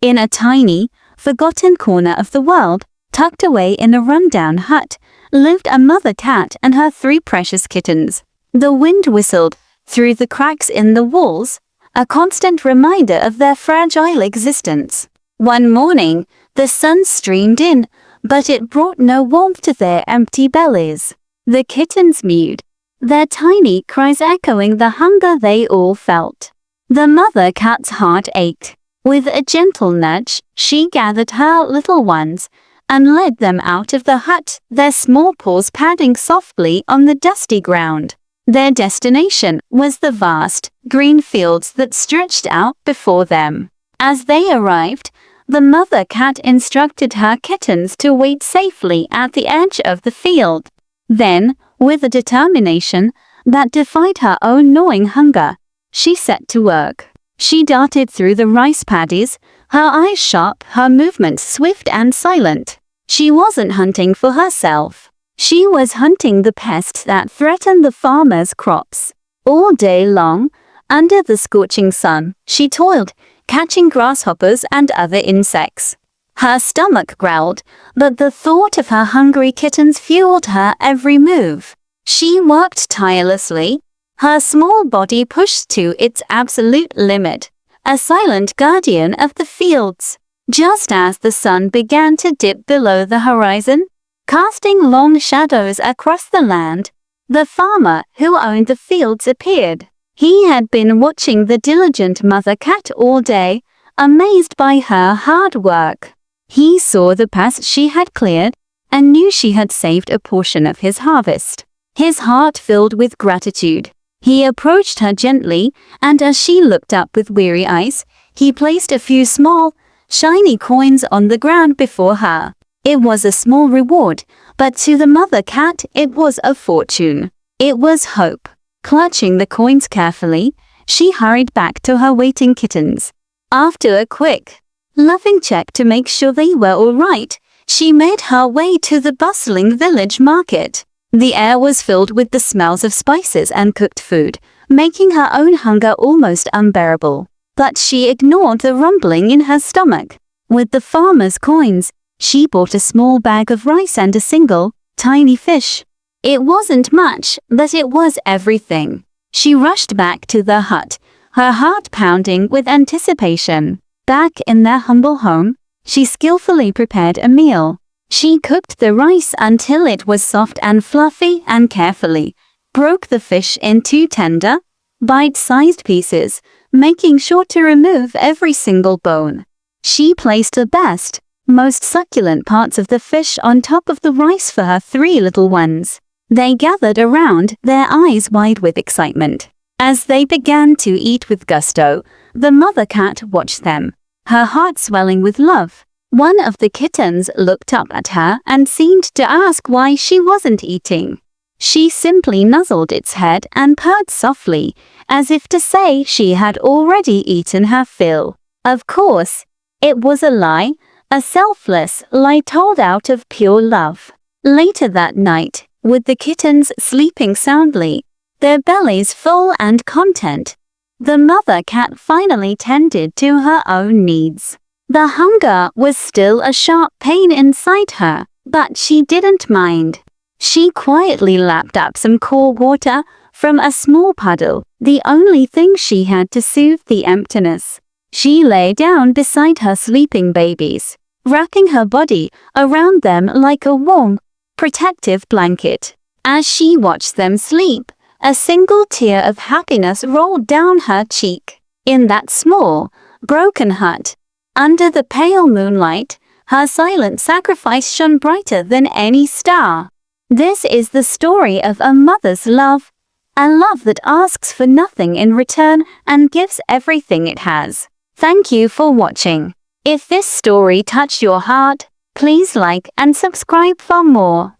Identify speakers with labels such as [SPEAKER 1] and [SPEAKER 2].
[SPEAKER 1] In a tiny, forgotten corner of the world, tucked away in a rundown hut, lived a mother cat and her 3 precious kittens. The wind whistled through the cracks in the walls, a constant reminder of their fragile existence. One morning, the sun streamed in, but it brought no warmth to their empty bellies. The kittens mewed, their tiny cries echoing the hunger they all felt. The mother cat's heart ached. With a gentle nudge, she gathered her little ones and led them out of the hut, their small paws padding softly on the dusty ground. Their destination was the vast, green fields that stretched out before them. As they arrived, the mother cat instructed her kittens to wait safely at the edge of the field. Then, with a determination that defied her own gnawing hunger, she set to work. She darted through the rice paddies, her eyes sharp, her movements swift and silent. She wasn't hunting for herself. She was hunting the pests that threatened the farmer's crops. All day long, under the scorching sun, she toiled, catching grasshoppers and other insects. Her stomach growled, but the thought of her hungry kittens fueled her every move. She worked tirelessly, her small body pushed to its absolute limit, a silent guardian of the fields. Just as the sun began to dip below the horizon, casting long shadows across the land, the farmer who owned the fields appeared. He had been watching the diligent mother cat all day, amazed by her hard work. He saw the pests she had cleared and knew she had saved a portion of his harvest. His heart filled with gratitude. He approached her gently, and as she looked up with weary eyes, he placed a few small, shiny coins on the ground before her. It was a small reward, but to the mother cat it was a fortune. It was hope. Clutching the coins carefully, she hurried back to her waiting kittens. After a quick, loving check to make sure they were all right, she made her way to the bustling village market. The air was filled with the smells of spices and cooked food, making her own hunger almost unbearable. But she ignored the rumbling in her stomach. With the farmer's coins, she bought a small bag of rice and a single, tiny fish. It wasn't much, but it was everything. She rushed back to the hut, her heart pounding with anticipation. Back in their humble home, she skillfully prepared a meal. She cooked the rice until it was soft and fluffy and carefully broke the fish into tender, bite-sized pieces, making sure to remove every single bone. She placed the best, most succulent parts of the fish on top of the rice for her 3 little ones. They gathered around, their eyes wide with excitement. As they began to eat with gusto, the mother cat watched them, her heart swelling with love. One of the kittens looked up at her and seemed to ask why she wasn't eating. She simply nuzzled its head and purred softly, as if to say she had already eaten her fill. Of course, it was a lie, a selfless lie told out of pure love. Later that night, with the kittens sleeping soundly, their bellies full and content, the mother cat finally tended to her own needs. The hunger was still a sharp pain inside her, but she didn't mind. She quietly lapped up some cool water from a small puddle, the only thing she had to soothe the emptiness. She lay down beside her sleeping babies, wrapping her body around them like a warm, protective blanket. As she watched them sleep, a single tear of happiness rolled down her cheek. In that small, broken hut, under the pale moonlight, her silent sacrifice shone brighter than any star. This is the story of a mother's love, a love that asks for nothing in return and gives everything it has. Thank you for watching. If this story touched your heart, please like and subscribe for more.